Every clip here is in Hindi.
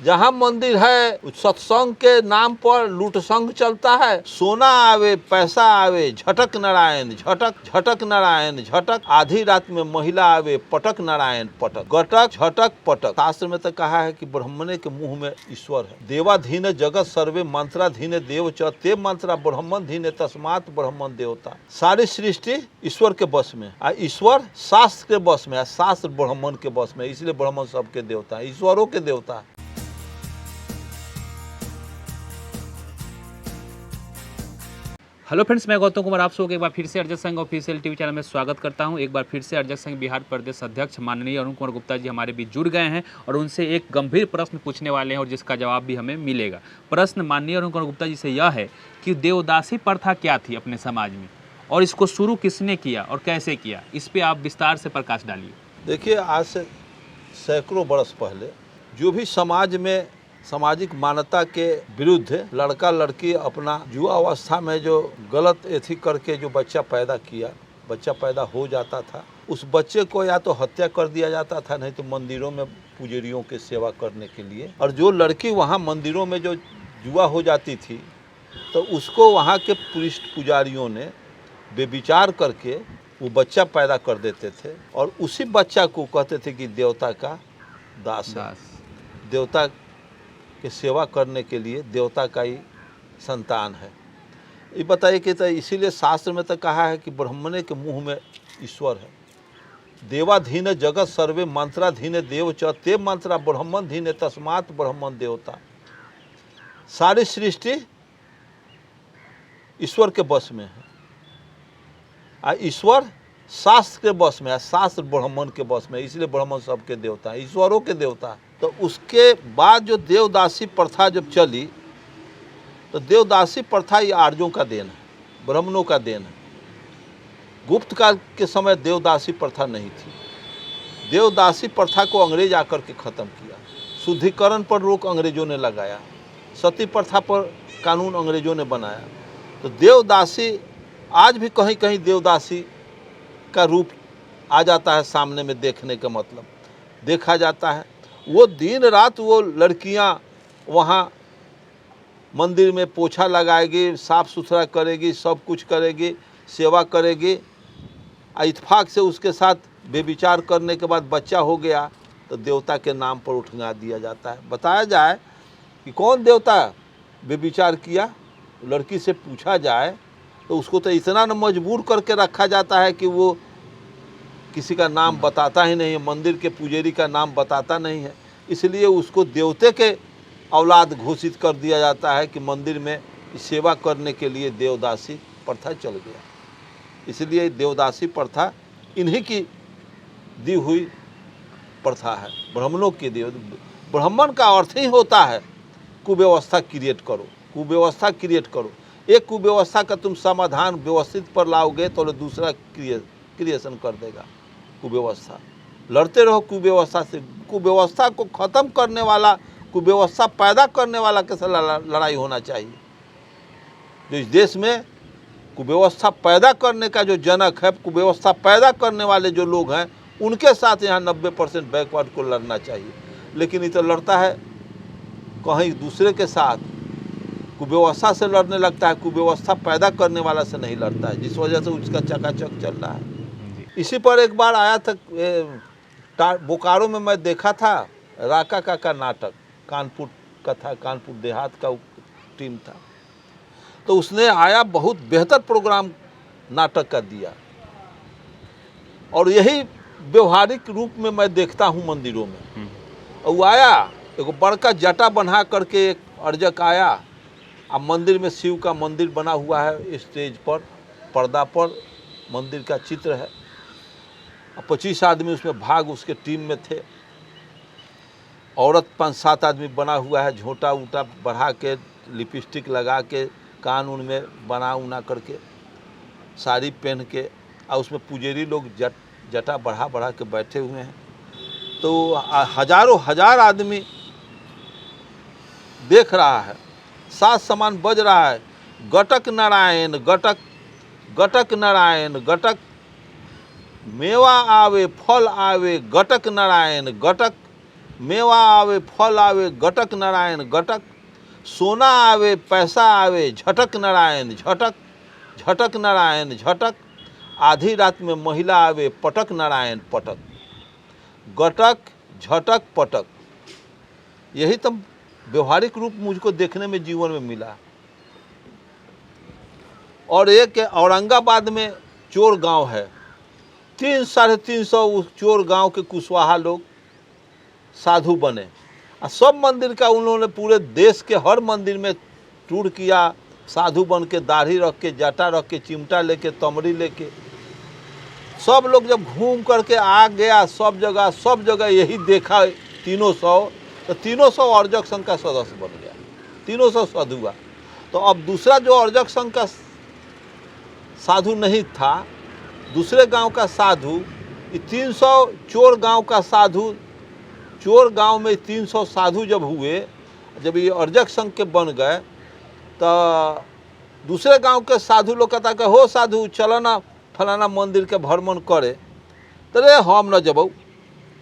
जहाँ मंदिर है सत्संग के नाम पर लूट संग चलता है। सोना आवे पैसा आवे झटक नारायण झटक, झटक नारायण झटक। आधी रात में महिला आवे पटक नारायण पटक। गटक झटक पटक। शास्त्र में तो कहा है कि ब्राह्मणे के मुंह में ईश्वर है। देवाधीन जगत सर्वे मंत्राधीन देव च ते मंत्रा ब्राह्मण धीने तस्मात् ब्राह्मण देवता। सारी सृष्टि ईश्वर के बस में है। ईश्वर शास्त्र के बस में है, शास्त्र ब्राह्मण के बस में, इसलिए ब्राह्मण सबके देवता है, ईश्वरों के देवता है। हेलो फ्रेंड्स, मैं गौतम कुमार आप सबको एक बार फिर से अर्जक संघ ऑफिशियल टीवी चैनल में स्वागत करता हूं। एक बार फिर से अर्जक संघ बिहार प्रदेश अध्यक्ष माननीय अरुण कुमार गुप्ता जी हमारे बीच जुड़ गए हैं और उनसे एक गंभीर प्रश्न पूछने वाले हैं और जिसका जवाब भी हमें मिलेगा। प्रश्न माननीय अरुण कुमार गुप्ता जी से यह है कि देवदासी प्रथा क्या थी अपने समाज में और इसको शुरू किसने किया और कैसे किया, इस पर आप विस्तार से प्रकाश डालिए। देखिए, आज से सैकड़ों बरस पहले जो भी समाज में सामाजिक मान्यता के विरुद्ध लड़का लड़की अपना युवा अवस्था में जो गलत एथिक करके जो बच्चा पैदा किया, बच्चा पैदा हो जाता था, उस बच्चे को या तो हत्या कर दिया जाता था, नहीं तो मंदिरों में पुजारियों की सेवा करने के लिए। और जो लड़की वहाँ मंदिरों में जो युवा हो जाती थी तो उसको वहाँ के पुजारियों ने बेविचार करके वो बच्चा पैदा कर देते थे और उसी बच्चा को कहते थे कि देवता का दास है, देवता की सेवा करने के लिए देवता का ही संतान है। ये बताइए कि तो इसीलिए शास्त्र में तो कहा है कि ब्राह्मणे के मुंह में ईश्वर है। देवाधीन जगत सर्वे मंत्राधीन देव च ते मंत्रा ब्राह्मण धीने तस्मात् ब्राह्मण देवता। सारी सृष्टि ईश्वर के बस में है और ईश्वर शास्त्र के बस में है, शास्त्र ब्राह्मण के बस में, इसलिए ब्राह्मण सबके देवता है, ईश्वरों के देवता है। तो उसके बाद जो देवदासी प्रथा जब चली तो देवदासी प्रथा ये आर्यों का देन है, ब्राह्मणों का देन है। गुप्त काल के समय देवदासी प्रथा नहीं थी। देवदासी प्रथा को अंग्रेज आकर के ख़त्म किया। शुद्धिकरण पर रोक अंग्रेजों ने लगाया, सती प्रथा पर कानून अंग्रेजों ने बनाया। तो देवदासी आज भी कहीं कहीं देवदासी का रूप आ जाता है सामने में, देखने का मतलब देखा जाता है। वो दिन रात वो लड़कियां वहाँ मंदिर में पोछा लगाएगी, साफ़ सुथरा करेगी, सब कुछ करेगी, सेवा करेगी। इत्फाक से उसके साथ बेविचार करने के बाद बच्चा हो गया तो देवता के नाम पर उठा दिया जाता है। बताया जाए कि कौन देवता बेविचार किया, लड़की से पूछा जाए तो उसको तो इतना न मजबूर करके रखा जाता है कि वो किसी का नाम बताता ही नहीं है, मंदिर के पुजारी का नाम बताता नहीं है। इसलिए उसको देवते के औलाद घोषित कर दिया जाता है कि मंदिर में सेवा करने के लिए देवदासी प्रथा चल गया। इसलिए देवदासी प्रथा इन्हीं की दी हुई प्रथा है, ब्राह्मणों की दी। ब्राह्मण का अर्थ ही होता है कुव्यवस्था क्रिएट करो, कुव्यवस्था क्रिएट करो। एक कुव्यवस्था का तुम समाधान व्यवस्थित पर लाओगे तो दूसरा क्रिएशन कर देगा। कुव्यवस्था लड़ते रहो कुव्यवस्था से। कुव्यवस्था को ख़त्म करने वाला, कुव्यवस्था पैदा करने वाला के साथ लड़ाई होना चाहिए। जो इस देश में कुव्यवस्था पैदा करने का जो जनक है, कुव्यवस्था पैदा करने वाले जो लोग हैं, उनके साथ यहाँ 90% बैकवर्ड को लड़ना चाहिए। लेकिन ये तो लड़ता है कहीं दूसरे के साथ, कुव्यवस्था से लड़ने लगता है, कुव्यवस्था पैदा करने वाला से नहीं लड़ता है, जिस वजह से उसका चकाचक चल रहा है। इसी पर एक बार आया था बोकारो में, मैं देखा था राका का नाटक, कानपुर का था, कानपुर देहात का टीम था। तो उसने आया, बहुत बेहतर प्रोग्राम नाटक का दिया और यही व्यवहारिक रूप में मैं देखता हूँ मंदिरों में। और वो आया, एक बड़का जटा बना करके एक अर्जक आया। अब मंदिर में शिव का मंदिर बना हुआ है, स्टेज पर पर्दा पर मंदिर का चित्र है। 25 आदमी उसमें भाग उसके टीम में थे। औरत 5-7 आदमी बना हुआ है, झोंटा उटा बढ़ा के, लिपस्टिक लगा के, कान उन में बना उना करके, साड़ी पहन के, और उसमें पुजारी लोग जटा बढ़ा के बैठे हुए हैं। तो हजारों हजार आदमी देख रहा है, साथ समान बज रहा है, गटक नारायण गटक, गटक नारायण गटक, मेवा आवे फल आवे गटक नारायण गटक, मेवा आवे फल आवे गटक नारायण गटक, सोना आवे पैसा आवे झटक नारायण झटक, झटक नारायण झटक, आधी रात में महिला आवे पटक नारायण पटक, गटक झटक पटक। यही तो व्यवहारिक रूप मुझको देखने में जीवन में मिला। और एक औरंगाबाद में चोर गांव है, 300-350 उस चोर गांव के कुशवाहा लोग साधु बने और सब मंदिर का उन्होंने पूरे देश के हर मंदिर में टूर किया। साधु बन के दाढ़ी रख के जटा रख के चिमटा लेके तमरी लेके सब लोग जब घूम करके आ गया सब जगह यही देखा 300, तो 300 अर्जक संघ का सदस्य बन गया, 300 साधु हुआ। तो अब दूसरा जो अर्जक संघ का साधु नहीं था, दूसरे गांव का साधु, 300 चोर गांव का साधु, चोर गांव में 300 साधु जब हुए, जब ये अर्जक संघ के बन गए, तो दूसरे गांव के साधु लोग कहता कि हो साधु चलो ना फलाना मंदिर के भ्रमण करे, तो रे हम न जबऊ,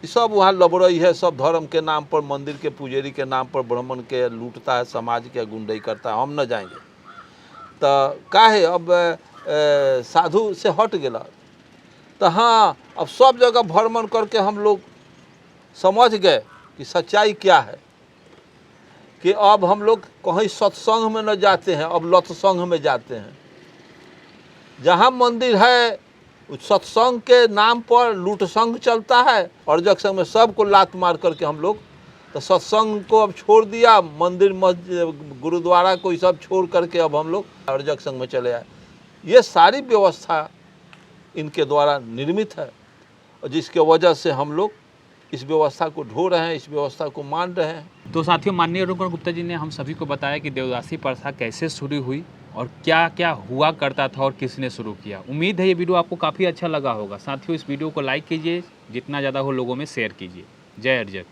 सब वहाँ लबड़ई है, सब धर्म के नाम पर मंदिर के पुजारी के नाम पर ब्राह्मण के लूटता है, समाज के गुंडाई करता है, हम न जाएंगे। तो काहे अब साधु से हट गया। तो हाँ, अब सब जगह भ्रमण करके हम लोग समझ गए कि सच्चाई क्या है, कि अब हम लोग कहीं सत्संग में न जाते हैं, अब लत्संग में जाते हैं। जहाँ मंदिर है उस सत्संग के नाम पर लूट संघ चलता है, और जग संघ में सबको लात मार करके हम लोग तो सत्संग को अब छोड़ दिया, मंदिर मस्जिद गुरुद्वारा को सब छोड़ करके अब हम लोग अर्जक संघ में चले आए। ये सारी व्यवस्था इनके द्वारा निर्मित है, और जिसके वजह से हम लोग इस व्यवस्था को ढो रहे हैं, इस व्यवस्था को मान रहे हैं। तो साथियों, माननीय अरुण कुमार गुप्ता जी ने हम सभी को बताया कि देवदासी प्रथा कैसे शुरू हुई और क्या क्या हुआ करता था और किसने शुरू किया। उम्मीद है ये वीडियो आपको काफ़ी अच्छा लगा होगा। साथियों, इस वीडियो को लाइक कीजिए, जितना ज़्यादा हो लोगों में शेयर कीजिए। जय अर्जक।